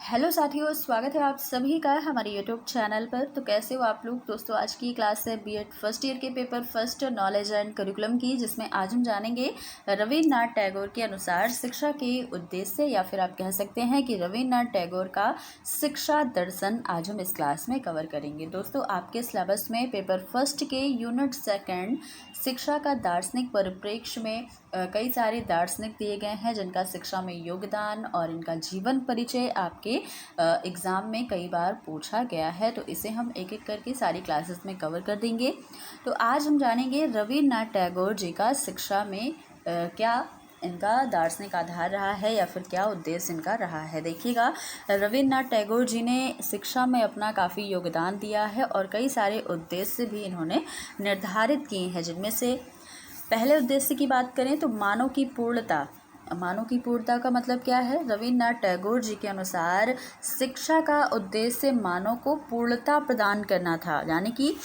Hello साथियों, स्वागत है आप सभी का हमारे यूट्यूब चैनल पर। तो कैसे हो आप लोग दोस्तों। आज की क्लास है बीएड फर्स्ट ईयर के paper first knowledge and curriculum की, जिसमें आज हम जानेंगे रविन्द्रनाथ टैगोर के अनुसार शिक्षा के उद्देश्य, या फिर आप कह सकते हैं कि रविन्द्रनाथ टैगोर का शिक्षा दर्शन आज हम इस क्लास में कवर करेंगे। दोस्तों, आपके सिलेबस में पेपर फर्स्ट के यूनिट सेकेंड शिक्षा का दार्शनिक परिप्रेक्ष्य में कई सारे दार्शनिक दिए गए हैं, जिनका शिक्षा में योगदान और इनका जीवन परिचय आपके एग्ज़ाम में कई बार पूछा गया है। तो इसे हम एक एक करके सारी क्लासेस में कवर कर देंगे। तो आज हम जानेंगे रविन्द्रनाथ टैगोर जी का शिक्षा में क्या इनका दार्शनिक आधार रहा है, या फिर क्या उद्देश्य इनका रहा है। देखिएगा, रविन्द्रनाथ टैगोर जी ने शिक्षा में अपना काफ़ी योगदान दिया है और कई सारे उद्देश्य भी इन्होंने निर्धारित किए हैं, जिनमें से पहले उद्देश्य की बात करें तो मानव की पूर्णता। मानव की पूर्णता का मतलब क्या है? रविन्द्रनाथ टैगोर जी के अनुसार शिक्षा का उद्देश्य मानव को पूर्णता प्रदान करना था, यानी कि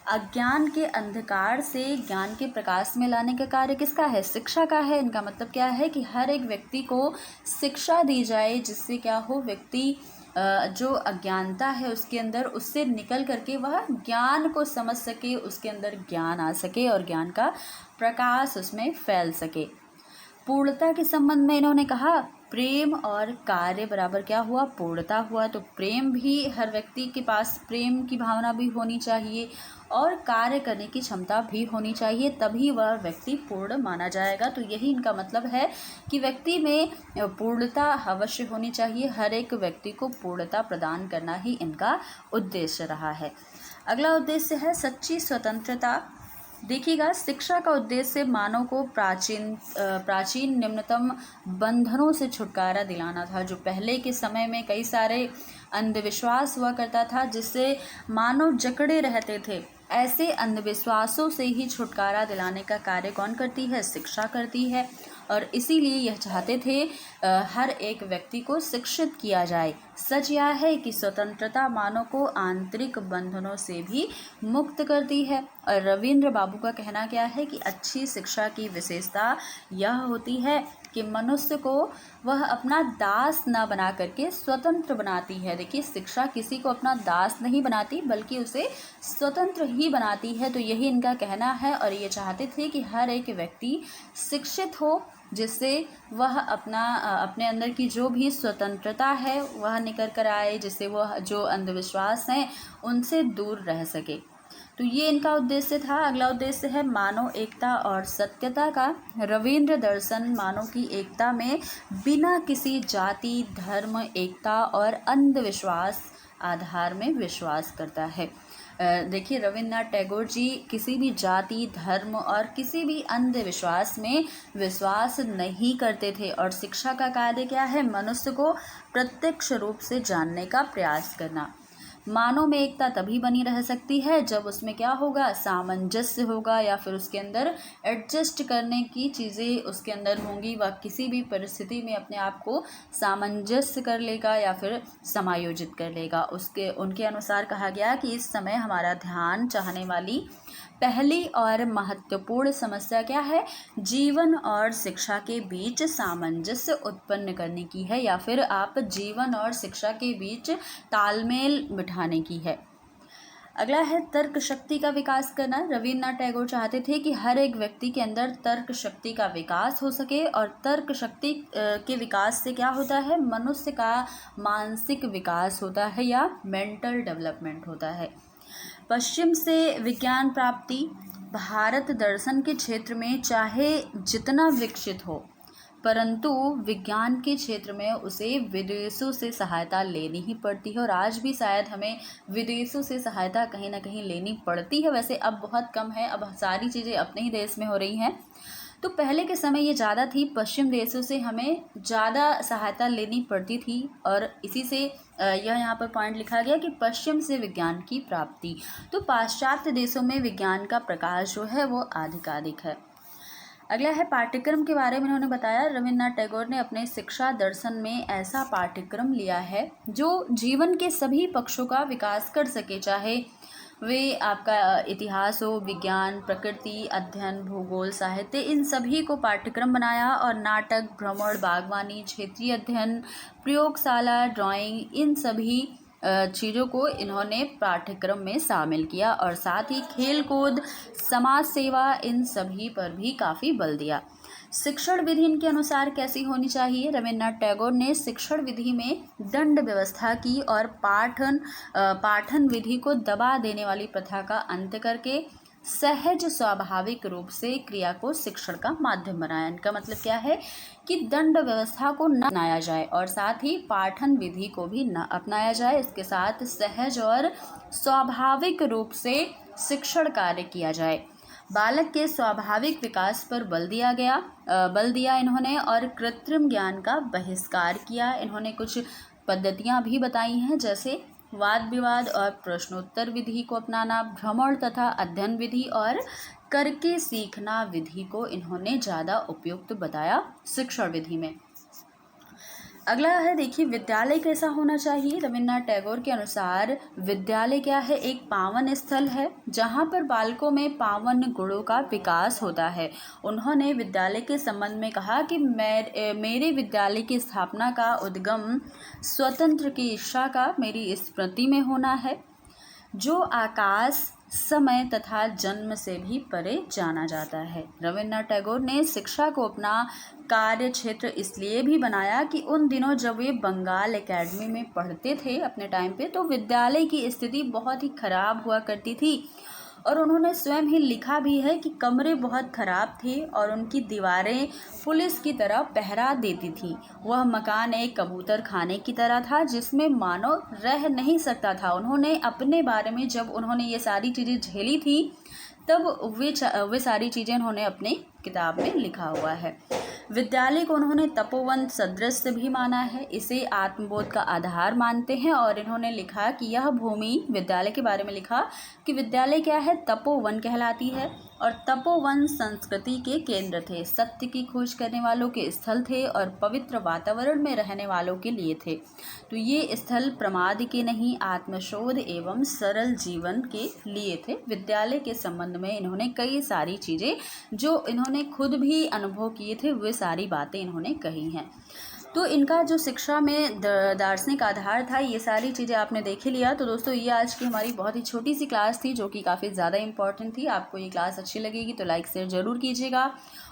अज्ञान के अंधकार से ज्ञान के प्रकाश में लाने का कार्य किसका है? शिक्षा का है। इनका मतलब क्या है कि हर एक व्यक्ति को शिक्षा दी जाए, जिससे क्या हो, व्यक्ति जो अज्ञानता है उसके अंदर, उससे निकल करके वह ज्ञान को समझ सके, उसके अंदर ज्ञान आ सके और ज्ञान का प्रकाश उसमें फैल सके। पूर्णता के संबंध में इन्होंने कहा प्रेम और कार्य बराबर क्या हुआ? पूर्णता हुआ। तो प्रेम भी, हर व्यक्ति के पास प्रेम की भावना भी होनी चाहिए और कार्य करने की क्षमता भी होनी चाहिए, तभी वह व्यक्ति पूर्ण माना जाएगा। तो यही इनका मतलब है कि व्यक्ति में पूर्णता अवश्य होनी चाहिए। हर एक व्यक्ति को पूर्णता प्रदान करना ही इनका उद्देश्य रहा है। अगला उद्देश्य है सच्ची स्वतंत्रता। देखिएगा, शिक्षा का उद्देश्य मानव को प्राचीन निम्नतम बंधनों से छुटकारा दिलाना था। जो पहले के समय में कई सारे अंधविश्वास हुआ करता था, जिससे मानव जकड़े रहते थे, ऐसे अंधविश्वासों से ही छुटकारा दिलाने का कार्य कौन करती है? शिक्षा करती है। और इसीलिए यह चाहते थे हर एक व्यक्ति को शिक्षित किया जाए। सच यह है कि स्वतंत्रता मानव को आंतरिक बंधनों से भी मुक्त करती है। और रविंद्र बाबू का कहना क्या है कि अच्छी शिक्षा की विशेषता यह होती है कि मनुष्य को वह अपना दास न बना करके स्वतंत्र बनाती है। देखिए, शिक्षा किसी को अपना दास नहीं बनाती, बल्कि उसे स्वतंत्र ही बनाती है। तो यही इनका कहना है, और ये चाहते थे कि हर एक व्यक्ति शिक्षित हो, जिससे वह अपने अंदर की जो भी स्वतंत्रता है वह निकल कर आए, जिससे वह जो अंधविश्वास हैं उनसे दूर रह सके। तो ये इनका उद्देश्य था। अगला उद्देश्य है मानव एकता और सत्यता का। रविन्द्र दर्शन मानव की एकता में बिना किसी जाति, धर्म, एकता और अंधविश्वास आधार में विश्वास करता है। देखिए, रविन्द्रनाथ टैगोर जी किसी भी जाति, धर्म और किसी भी अंधविश्वास में विश्वास नहीं करते थे। और शिक्षा का कार्य क्या है? मनुष्य को प्रत्यक्ष रूप से जानने का प्रयास करना। मानव में एकता तभी बनी रह सकती है जब उसमें क्या होगा? सामंजस्य होगा, या फिर उसके अंदर एडजस्ट करने की चीज़ें उसके अंदर होंगी। वह किसी भी परिस्थिति में अपने आप को सामंजस्य कर लेगा या फिर समायोजित कर लेगा। उनके अनुसार कहा गया कि इस समय हमारा ध्यान चाहने वाली पहली और महत्वपूर्ण समस्या क्या है? जीवन और शिक्षा के बीच सामंजस्य उत्पन्न करने की है, या फिर आप जीवन और शिक्षा के बीच तालमेल बिठाने की है। अगला है तर्क शक्ति का विकास करना। रविन्द्रनाथ टैगोर चाहते थे कि हर एक व्यक्ति के अंदर तर्क शक्ति का विकास हो सके, और तर्क शक्ति के विकास से क्या होता है? मनुष्य का मानसिक विकास होता है, या मेंटल डेवलपमेंट होता है। पश्चिम से विज्ञान प्राप्ति। भारत दर्शन के क्षेत्र में चाहे जितना विकसित हो, परंतु विज्ञान के क्षेत्र में उसे विदेशों से सहायता लेनी ही पड़ती है। और आज भी शायद हमें विदेशों से सहायता कहीं ना कहीं लेनी पड़ती है। वैसे अब बहुत कम है, अब सारी चीज़ें अपने ही देश में हो रही हैं। तो पहले के समय ये ज़्यादा थी, पश्चिम देशों से हमें ज़्यादा सहायता लेनी पड़ती थी। और इसी से यह यहाँ पर पॉइंट लिखा गया कि पश्चिम से विज्ञान की प्राप्ति। तो पाश्चात्य देशों में विज्ञान का प्रकाश जो है वो अधिकाधिक है। अगला है पाठ्यक्रम के बारे में उन्होंने बताया। रविन्द्रनाथ टैगोर ने अपने शिक्षा दर्शन में ऐसा पाठ्यक्रम लिया है जो जीवन के सभी पक्षों का विकास कर सके, चाहे वे आपका इतिहास हो, विज्ञान, प्रकृति अध्ययन, भूगोल, साहित्य, इन सभी को पाठ्यक्रम बनाया और नाटक, भ्रमण, बागवानी, क्षेत्रीय अध्ययन, प्रयोगशाला, ड्राइंग, इन सभी चीज़ों को इन्होंने पाठ्यक्रम में शामिल किया और साथ ही खेल कूद, समाज सेवा, इन सभी पर भी काफ़ी बल दिया। शिक्षण विधि इनके अनुसार कैसी होनी चाहिए? रविन्द्रनाथ टैगोर ने शिक्षण विधि में दंड व्यवस्था की और पाठन विधि को दबा देने वाली प्रथा का अंत करके सहज स्वाभाविक रूप से क्रिया को शिक्षण का माध्यम बनाया। इनका मतलब क्या है कि दंड व्यवस्था को न अपनाया जाए और साथ ही पाठन विधि को भी न अपनाया जाए। इसके साथ सहज और स्वाभाविक रूप से शिक्षण कार्य किया जाए। बालक के स्वाभाविक विकास पर बल दिया इन्होंने और कृत्रिम ज्ञान का बहिष्कार किया। इन्होंने कुछ पद्धतियां भी बताई हैं, जैसे वाद विवाद और प्रश्नोत्तर विधि को अपनाना, भ्रमण तथा अध्ययन विधि और करके सीखना विधि को इन्होंने ज़्यादा उपयुक्त बताया शिक्षण विधि में। अगला है, देखिए विद्यालय कैसा होना चाहिए। रविन्द्रनाथ टैगोर के अनुसार विद्यालय क्या है? एक पावन स्थल है जहाँ पर बालकों में पावन गुणों का विकास होता है। उन्होंने विद्यालय के संबंध में कहा कि मेरे विद्यालय की स्थापना का उद्गम स्वतंत्र की इच्छा का मेरी स्मृति में होना है, जो आकाश, समय तथा जन्म से भी परे जाना जाता है। रविन्द्रनाथ टैगोर ने शिक्षा को अपना कार्य क्षेत्र इसलिए भी बनाया कि उन दिनों जब वे बंगाल एकेडमी में पढ़ते थे अपने टाइम पे, तो विद्यालय की स्थिति बहुत ही खराब हुआ करती थी और उन्होंने स्वयं ही लिखा भी है कि कमरे बहुत ख़राब थे और उनकी दीवारें पुलिस की तरह पहरा देती थी। वह मकान एक कबूतर खाने की तरह था जिसमें मानव रह नहीं सकता था। उन्होंने अपने बारे में, जब उन्होंने ये सारी चीज़ें झेली थी, तब वे सारी चीज़ें उन्होंने अपनी किताब में लिखा हुआ है। विद्यालय को उन्होंने तपोवन सदृश भी माना है, इसे आत्मबोध का आधार मानते हैं और इन्होंने लिखा कि यह भूमि, विद्यालय के बारे में लिखा कि विद्यालय क्या है? तपोवन कहलाती है और तपोवन संस्कृति के केंद्र थे, सत्य की खोज करने वालों के स्थल थे और पवित्र वातावरण में रहने वालों के लिए थे। तो ये स्थल प्रमाद के नहीं, आत्मशोध एवं सरल जीवन के लिए थे। विद्यालय के संबंध में इन्होंने कई सारी चीज़ें जो इन्होंने खुद भी अनुभव किए थे, वे सारी बातें इन्होंने कही हैं। तो इनका जो शिक्षा में दार्शनिक आधार था, ये सारी चीज़ें आपने देख ही लिया। तो दोस्तों, ये आज की हमारी बहुत ही छोटी सी क्लास थी जो कि काफ़ी ज़्यादा इंपॉर्टेंट थी। आपको ये क्लास अच्छी लगेगी तो लाइक शेयर ज़रूर कीजिएगा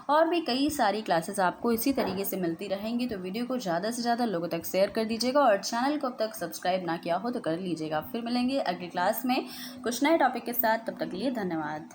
और भी कई सारी क्लासेस आपको इसी तरीके से मिलती रहेंगी। तो वीडियो को ज़्यादा से ज़्यादा लोगों तक शेयर कर दीजिएगा और चैनल को अब तक सब्सक्राइब ना किया हो तो कर लीजिएगा। फिर मिलेंगे अगली क्लास में कुछ नए टॉपिक के साथ। तब तक के लिए धन्यवाद।